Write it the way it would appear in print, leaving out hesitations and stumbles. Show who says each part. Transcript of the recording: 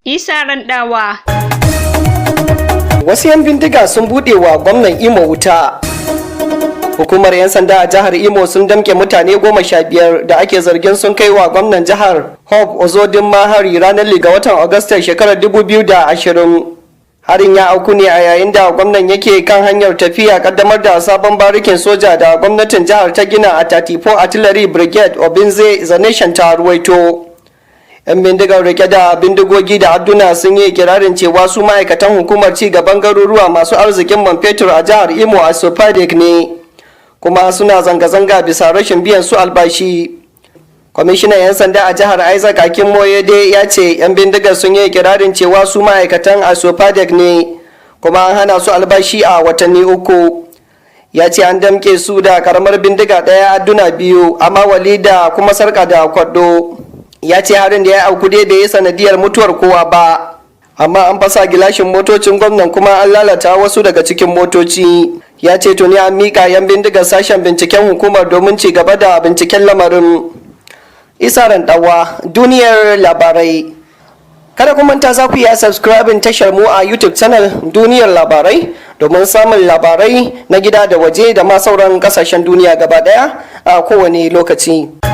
Speaker 1: Isah Randawa.
Speaker 2: Wasu 'yan bindiga sun buɗe wa gwamnan Imo wuta. Hukumar 'yan sanda a jihar Imo sun damke mutane 15 da ake zargin sun kai wa gwamnan jihar Hope Uzodinma hari ranar ga watan Agustan shekarar 2020. Harin ya auku ne a yayin da gwamnan yake kan hanyar tafiya kaddamar da sabon barikin soja da gwamnatin jihar ta gina a 34 Artillery Brigade Obinze the Nation ta ruwaito. 'Yan bindigar rike da bindigogi da adduna sun yi ikirarin cewa su ma'aikatan hukumar ci gaban garuruwa masu arzikin man fetur a jihar Imo a Sopadek ne, kuma suna zanga-zanga bisa rashin biyan su albashi. Kwamishinan 'yan sanda a jihar Isah Moyede ya ce 'yan bindigar sun yi ikirarin cewa su ma'aikatan a Sopadek ne, kuma an hana su albashi a watanni 3. Ya ce an damke su da karamar bindiga ɗaya, adduna 2, amawali da kuma sarka da kwaddo. Ya ce harin da ya auku dai bai yi sanadiyar mutuwar kowa ba, amma an fasa gilashin motocin gwamnan kuma an lalata wasu daga cikin motoci. Ya ce tuni an miƙa 'yan bindigar sashen binciken hukumar domin ci gaba da binciken lamarin. Isah Randawa, duniyar labarai. Kada ku manta za ku iya subscribing tashar mu a YouTube channel Duniyar Labarai domin samun labarai na gida da waje da ma sauran kasashen duniya gaba daya a kowane lokaci.